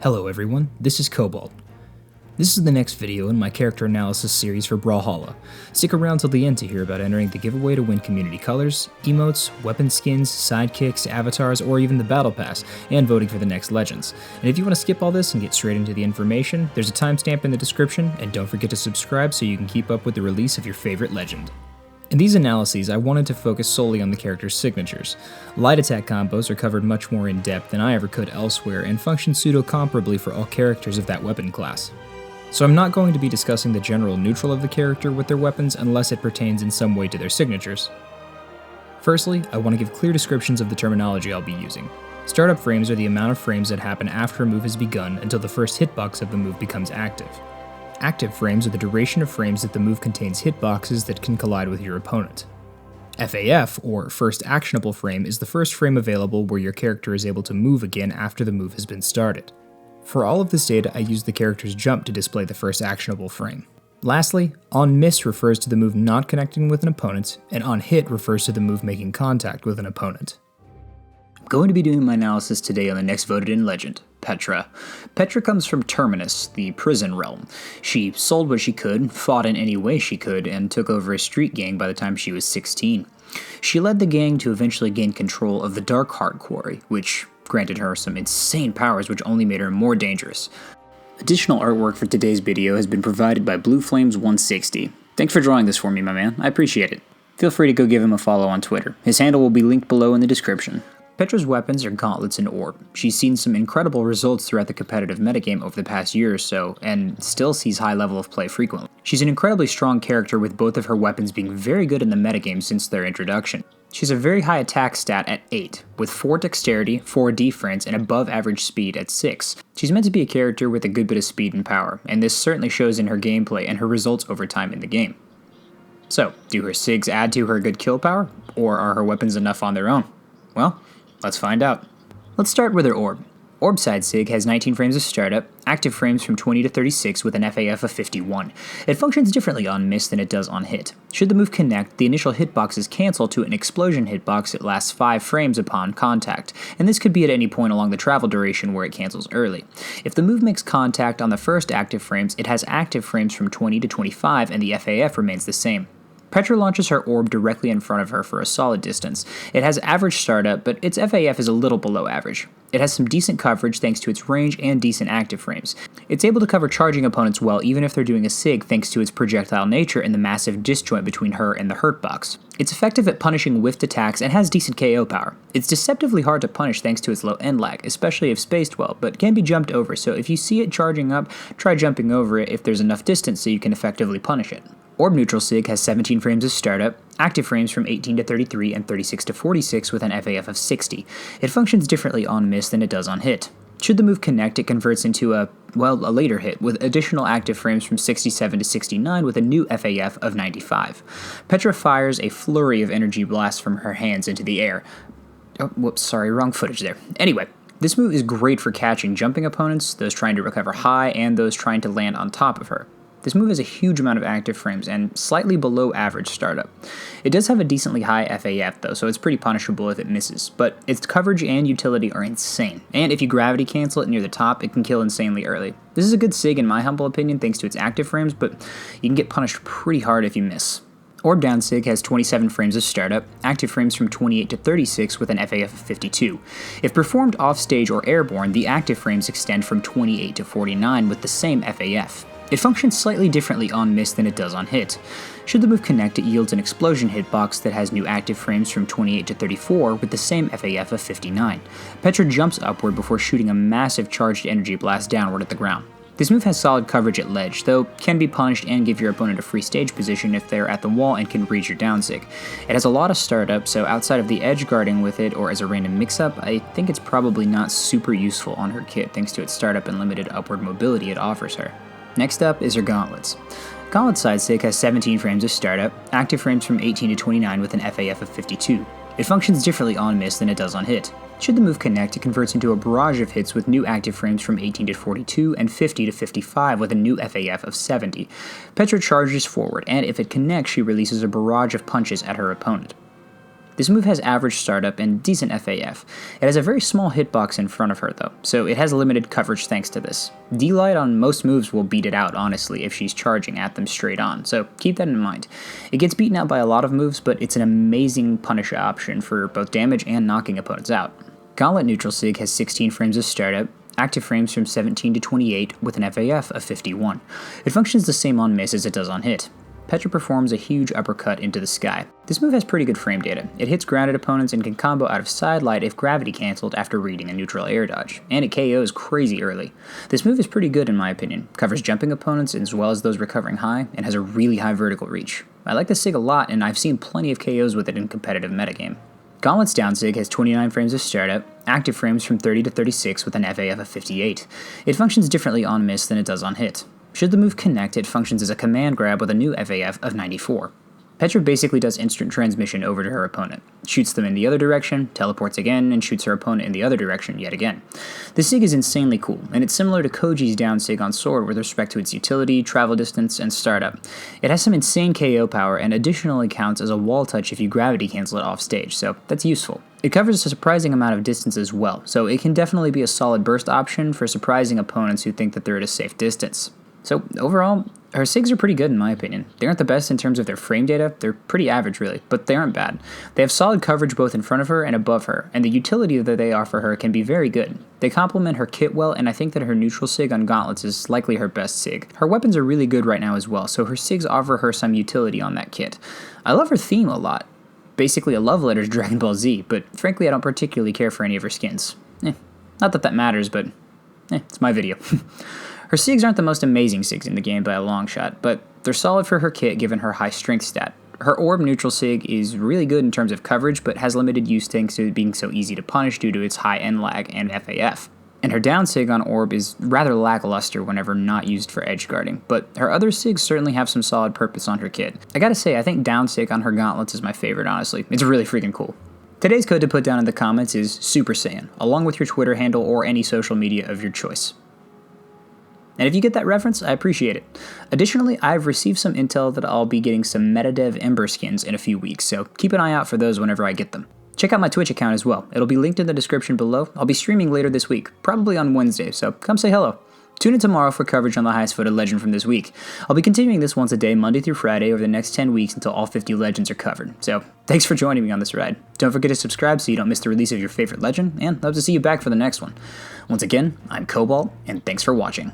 Hello everyone, this is Cobalt. This is the next video in my character analysis series for Brawlhalla. Stick around till the end to hear about entering the giveaway to win community colors, emotes, weapon skins, sidekicks, avatars, or even the battle pass, and voting for the next legends. And if you want to skip all this and get straight into the information, there's a timestamp in the description, and don't forget to subscribe so you can keep up with the release of your favorite legend. In these analyses, I wanted to focus solely on the character's signatures. Light attack combos are covered much more in depth than I ever could elsewhere and function pseudo-comparably for all characters of that weapon class. So I'm not going to be discussing the general neutral of the character with their weapons unless it pertains in some way to their signatures. Firstly, I want to give clear descriptions of the terminology I'll be using. Startup frames are the amount of frames that happen after a move has begun until the first hitbox of the move becomes active. Active frames are the duration of frames that the move contains hitboxes that can collide with your opponent. FAF, or First Actionable Frame, is the first frame available where your character is able to move again after the move has been started. For all of this data, I use the character's jump to display the first actionable frame. Lastly, on miss refers to the move not connecting with an opponent, and on hit refers to the move making contact with an opponent. I'm going to be doing my analysis today on the next voted in legend, Petra. Petra comes from Terminus, the prison realm. She sold what she could, fought in any way she could, and took over a street gang by the time she was 16. She led the gang to eventually gain control of the Dark Heart Quarry, which granted her some insane powers which only made her more dangerous. Additional artwork for today's video has been provided by Blue Flames 160. Thanks for drawing this for me, my man. I appreciate it. Feel free to go give him a follow on Twitter. His handle will be linked below in the description. Petra's weapons are Gauntlets and Orb. She's seen some incredible results throughout the competitive metagame over the past year or so, and still sees high level of play frequently. She's an incredibly strong character with both of her weapons being very good in the metagame since their introduction. She's a very high attack stat at 8, with 4 dexterity, 4 defense, and above average speed at 6. She's meant to be a character with a good bit of speed and power, and this certainly shows in her gameplay and her results over time in the game. So, do her SIGs add to her good kill power, or are her weapons enough on their own? Well, let's find out. Let's start with her Orb. Orb side SIG has 19 frames of startup, active frames from 20 to 36 with an FAF of 51. It functions differently on miss than it does on hit. Should the move connect, the initial hitbox is cancelled to an explosion hitbox that lasts 5 frames upon contact, and this could be at any point along the travel duration where it cancels early. If the move makes contact on the first active frames, it has active frames from 20 to 25 and the FAF remains the same. Petra launches her orb directly in front of her for a solid distance. It has average startup, but its FAF is a little below average. It has some decent coverage thanks to its range and decent active frames. It's able to cover charging opponents well even if they're doing a SIG thanks to its projectile nature and the massive disjoint between her and the hurt box. It's effective at punishing whiffed attacks and has decent KO power. It's deceptively hard to punish thanks to its low end lag, especially if spaced well, but can be jumped over, so if you see it charging up, try jumping over it if there's enough distance so you can effectively punish it. Orb neutral SIG has 17 frames of startup, active frames from 18 to 33 and 36 to 46 with an FAF of 60. It functions differently on miss than it does on hit. Should the move connect, it converts into a later hit, with additional active frames from 67 to 69 with a new FAF of 95. Petra fires a flurry of energy blasts from her hands into the air. Oh, whoops, sorry, wrong footage there. Anyway, this move is great for catching jumping opponents, those trying to recover high, and those trying to land on top of her. This move has a huge amount of active frames and slightly below average startup. It does have a decently high FAF though, so it's pretty punishable if it misses, but its coverage and utility are insane, and if you gravity cancel it near the top, it can kill insanely early. This is a good SIG in my humble opinion thanks to its active frames, but you can get punished pretty hard if you miss. Orb down SIG has 27 frames of startup, active frames from 28 to 36 with an FAF of 52. If performed offstage or airborne, the active frames extend from 28 to 49 with the same FAF. It functions slightly differently on miss than it does on hit. Should the move connect, it yields an explosion hitbox that has new active frames from 28 to 34 with the same FAF of 59. Petra jumps upward before shooting a massive charged energy blast downward at the ground. This move has solid coverage at ledge, though can be punished and give your opponent a free stage position if they're at the wall and can reach your down SIG. It has a lot of startup, so outside of the edge guarding with it or as a random mix-up, I think it's probably not super useful on her kit thanks to its startup and limited upward mobility it offers her. Next up is her Gauntlets. Gauntlet side SIG has 17 frames of startup, active frames from 18 to 29 with an FAF of 52. It functions differently on miss than it does on hit. Should the move connect, it converts into a barrage of hits with new active frames from 18 to 42 and 50 to 55 with a new FAF of 70. Petra charges forward, and if it connects, she releases a barrage of punches at her opponent. This move has average startup and decent FAF. It has a very small hitbox in front of her though, so it has limited coverage thanks to this. D-Light on most moves will beat it out honestly if she's charging at them straight on, so keep that in mind. It gets beaten out by a lot of moves, but it's an amazing punish option for both damage and knocking opponents out. Gauntlet neutral Sig has 16 frames of startup, active frames from 17 to 28 with an FAF of 51. It functions the same on miss as it does on hit. Petra performs a huge uppercut into the sky. This move has pretty good frame data. It hits grounded opponents and can combo out of side light if gravity cancelled after reading a neutral air dodge, and it KOs crazy early. This move is pretty good in my opinion, covers jumping opponents as well as those recovering high, and has a really high vertical reach. I like this Sig a lot, and I've seen plenty of KOs with it in competitive metagame. Gauntlets down Sig has 29 frames of startup, active frames from 30 to 36 with an FAF of 58. It functions differently on miss than it does on hit. Should the move connect, it functions as a command grab with a new FAF of 94. Petra basically does instant transmission over to her opponent, shoots them in the other direction, teleports again, and shoots her opponent in the other direction yet again. This Sig is insanely cool, and it's similar to Koji's down Sig on Sword with respect to its utility, travel distance, and startup. It has some insane KO power and additionally counts as a wall touch if you gravity cancel it off stage, so that's useful. It covers a surprising amount of distance as well, so it can definitely be a solid burst option for surprising opponents who think that they're at a safe distance. So overall, her Sigs are pretty good in my opinion. They aren't the best in terms of their frame data, they're pretty average really, but they aren't bad. They have solid coverage both in front of her and above her, and the utility that they offer her can be very good. They complement her kit well, and I think that her neutral Sig on Gauntlets is likely her best Sig. Her weapons are really good right now as well, so her Sigs offer her some utility on that kit. I love her theme a lot. Basically a love letter to Dragon Ball Z, but frankly I don't particularly care for any of her skins. Not that that matters, but it's my video. Her Sigs aren't the most amazing Sigs in the game by a long shot, but they're solid for her kit given her high strength stat. Her Orb neutral Sig is really good in terms of coverage, but has limited use thanks to it being so easy to punish due to its high end lag and FAF. And her down Sig on Orb is rather lackluster whenever not used for edge guarding, but her other Sigs certainly have some solid purpose on her kit. I gotta say, I think down Sig on her Gauntlets is my favorite honestly, it's really freaking cool. Today's code to put down in the comments is Super Saiyan, along with your Twitter handle or any social media of your choice. And if you get that reference, I appreciate it. Additionally, I've received some intel that I'll be getting some MetaDev Ember skins in a few weeks, so keep an eye out for those whenever I get them. Check out my Twitch account as well. It'll be linked in the description below. I'll be streaming later this week, probably on Wednesday, so come say hello. Tune in tomorrow for coverage on the highest voted legend from this week. I'll be continuing this once a day, Monday through Friday, over the next 10 weeks until all 50 legends are covered. So, thanks for joining me on this ride. Don't forget to subscribe so you don't miss the release of your favorite legend, and hope to see you back for the next one. Once again, I'm Cobalt, and thanks for watching.